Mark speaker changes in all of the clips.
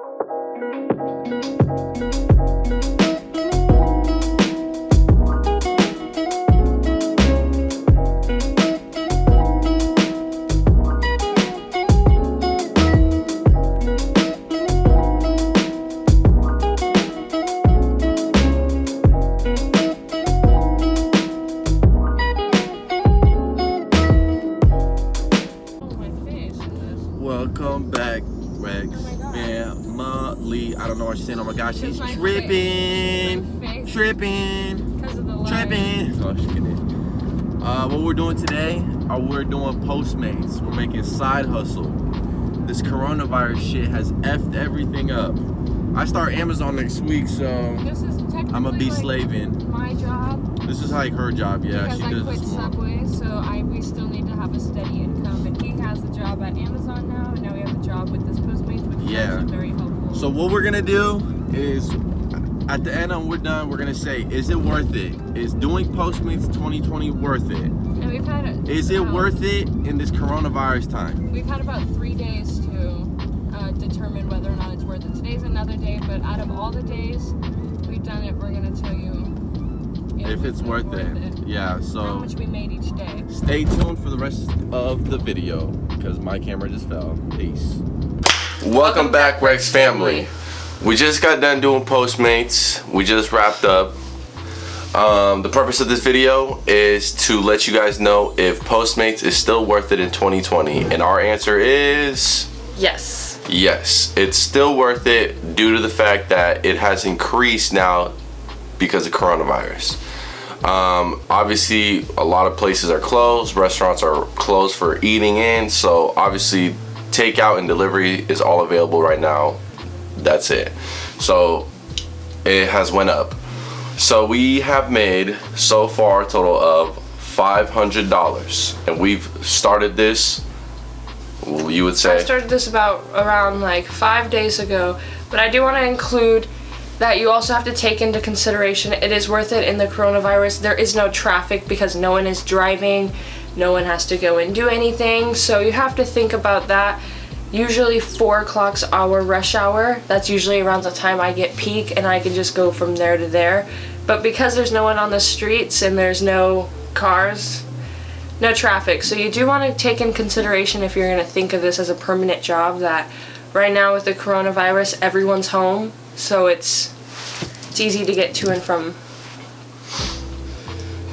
Speaker 1: Welcome back, Rex family. I don't know what she's saying. Oh my gosh, she's tripping. Oh, she's kidding. What we're doing today, we're doing Postmates. We're making side hustle. This coronavirus shit has effed everything up. I start Amazon next week, so I'm gonna be slaving.
Speaker 2: My job.
Speaker 1: This is like her job, yeah.
Speaker 2: Because
Speaker 1: she
Speaker 2: I
Speaker 1: does
Speaker 2: quit
Speaker 1: this more.
Speaker 2: Subway, so we still need to have a steady income. And he has a job at Amazon now, and now we have a job with this Postmates, which is actually very helpful.
Speaker 1: So what we're gonna do is, at the end when we're done, we're gonna say, is it worth it? Is doing Postmates 2020 worth it?
Speaker 2: And we've had
Speaker 1: Is it worth it in this coronavirus time?
Speaker 2: We've had about 3 days to determine whether or not it's worth it. Today's another day, but out of all the days we've done it, we're gonna tell you
Speaker 1: if it's worth it. Yeah, so
Speaker 2: how much we made each day.
Speaker 1: Stay tuned for the rest of the video because my camera just fell. Peace. Welcome back, Rex family. We just got done doing Postmates. We just wrapped up. The purpose of this video is to let you guys know if Postmates is still worth it in 2020, and our answer is
Speaker 2: Yes.
Speaker 1: yes. It's still worth it due to the fact that it has increased now because of coronavirus. Obviously a lot of places are closed, restaurants are closed for eating in, so obviously takeout and delivery is all available right now. That's it. So it has went up. So we have made so far a total of $500, and we've started this, you would say?
Speaker 2: I started this around like 5 days ago, but I do want to include that you also have to take into consideration it is worth it in the coronavirus. There is no traffic because no one is driving, no one has to go and do anything, so you have to think about that. Usually 4 o'clock's our rush hour. That's usually around the time I get peak, and I can just go from there to there. But because there's no one on the streets and there's no cars, no traffic, so you do want to take in consideration if you're going to think of this as a permanent job that right now with the coronavirus everyone's home, so it's easy to get to and from.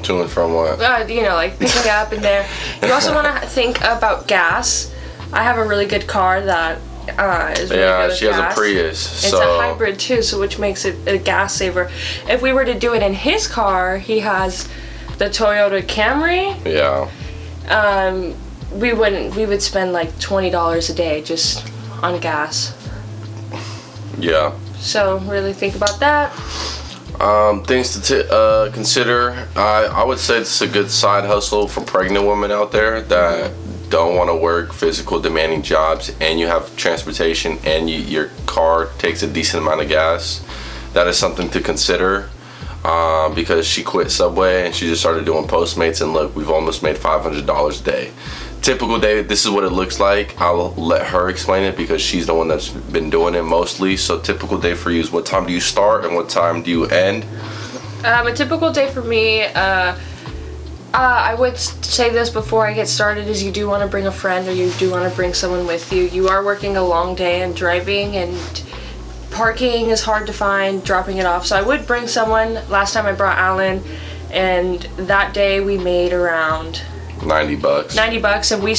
Speaker 1: To and from what?
Speaker 2: You know, like picking up and there. You also want to think about gas. I have a really good car that is really good with
Speaker 1: she has
Speaker 2: gas.
Speaker 1: a Prius.
Speaker 2: It's a hybrid too, so which makes it a gas saver. If we were to do it in his car, he has the Toyota Camry.
Speaker 1: Yeah.
Speaker 2: We would spend like $20 a day just on gas.
Speaker 1: Yeah.
Speaker 2: So really think about that.
Speaker 1: Things to consider. I would say it's a good side hustle for pregnant women out there that don't want to work physical demanding jobs, and you have transportation, and your car takes a decent amount of gas. That is something to consider, because she quit Subway and she just started doing Postmates, and look, we've almost made $500 a day. Typical day, this is what it looks like. I'll let her explain it because she's the one that's been doing it mostly. So typical day for you is what time do you start and what time do you end?
Speaker 2: A typical day for me, I would say this before I get started, is you do want to bring a friend or you do want to bring someone with you. You are working a long day and driving, and parking is hard to find, dropping it off. So I would bring someone. Last time I brought Alan, and that day we made around
Speaker 1: $90.
Speaker 2: $90, and we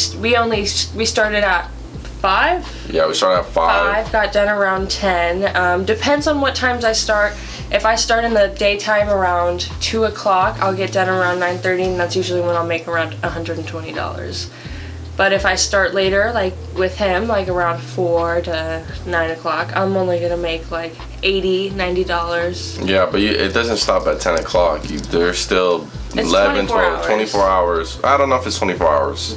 Speaker 2: started at 5?
Speaker 1: Yeah, we started at 5.
Speaker 2: Got done around 10. Depends on what times I start. If I start in the daytime around 2 o'clock, I'll get done around 9:30, and that's usually when I'll make around $120. But if I start later, like with him, like around 4 to 9 o'clock, I'm only gonna make like $80, $90.
Speaker 1: Yeah, but it doesn't stop at 10 o'clock. There's still 11, 12, 24 hours. I don't know if it's 24 hours.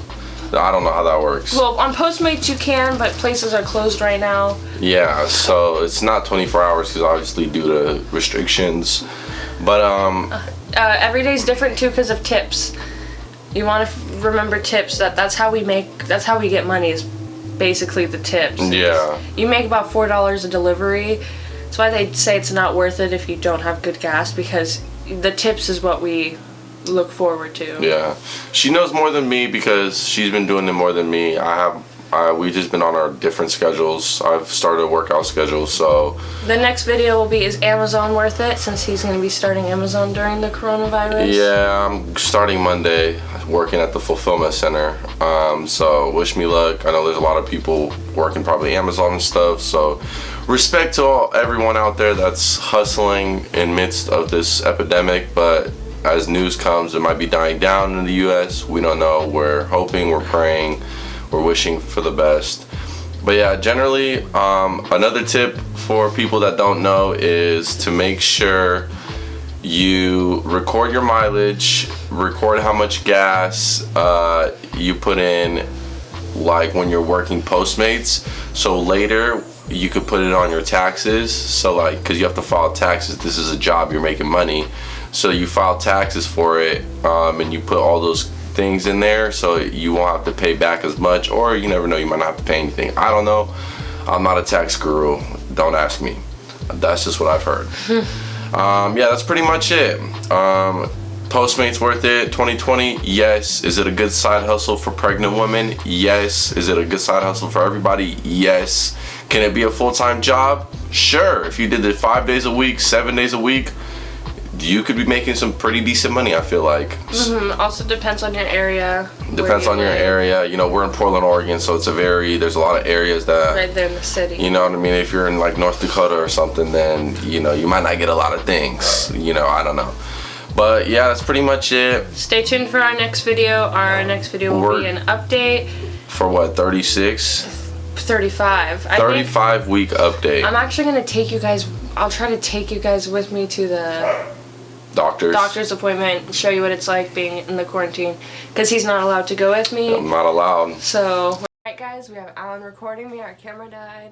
Speaker 1: I don't know how that works.
Speaker 2: Well, on Postmates you can, but places are closed right now.
Speaker 1: Yeah, so it's not 24 hours because obviously due to restrictions. But
Speaker 2: every day's different too because of tips. You want to remember tips. That's how we get money, is basically the tips.
Speaker 1: Yeah.
Speaker 2: You make about $4 a delivery. That's why they say it's not worth it if you don't have good gas, because the tips is what we look forward to.
Speaker 1: Yeah. She knows more than me because she's been doing it more than me. We've just been on our different schedules. I've started a workout schedule, so.
Speaker 2: The next video will be, is Amazon worth it? Since he's going to be starting Amazon during the coronavirus.
Speaker 1: Yeah, I'm starting Monday, working at the fulfillment center. So wish me luck. I know there's a lot of people working probably Amazon and stuff, so respect to everyone out there that's hustling in midst of this epidemic, but as news comes, it might be dying down in the US. We don't know. We're hoping, we're praying, we're wishing for the best. But yeah, generally, another tip for people that don't know is to make sure you record your mileage, record how much gas you put in, like when you're working Postmates, so later you could put it on your taxes. So like, because you have to file taxes, this is a job, you're making money, so you file taxes for it, and you put all those things in there so you won't have to pay back as much, or you never know, you might not have to pay anything. I don't know, I'm not a tax guru, don't ask me, that's just what I've heard. Yeah, that's pretty much it. Postmates worth it 2020? Yes. Is it a good side hustle for pregnant women? Yes. Is it a good side hustle for everybody? Yes. Can it be a full-time job? Sure. If you did it 5 days a week, 7 days a week, you could be making some pretty decent money, I feel like.
Speaker 2: Also depends on your area.
Speaker 1: Depends on your area. You know, we're in Portland, Oregon, so there's a lot of areas that,
Speaker 2: right there in the city.
Speaker 1: You know what I mean? If you're in like North Dakota or something, then, you know, you might not get a lot of things. You know, I don't know. But yeah, that's pretty much it.
Speaker 2: Stay tuned for our next video. Our next video will be an update.
Speaker 1: For what, 36?
Speaker 2: 35.
Speaker 1: 35 week update.
Speaker 2: I'm actually going to take you guys, I'll try to take you guys with me to the doctor's appointment, show you what it's like being in the quarantine, because he's not allowed to go with me.
Speaker 1: I'm not allowed.
Speaker 2: So, alright guys, we have Alan recording me, our camera died.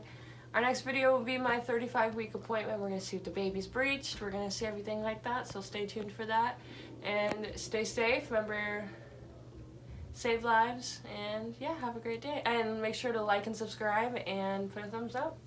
Speaker 2: Our next video will be my 35-week appointment. We're going to see if the baby's breached. We're going to see everything like that, so stay tuned for that. And stay safe. Remember, save lives. And yeah, have a great day. And make sure to like and subscribe and put a thumbs up.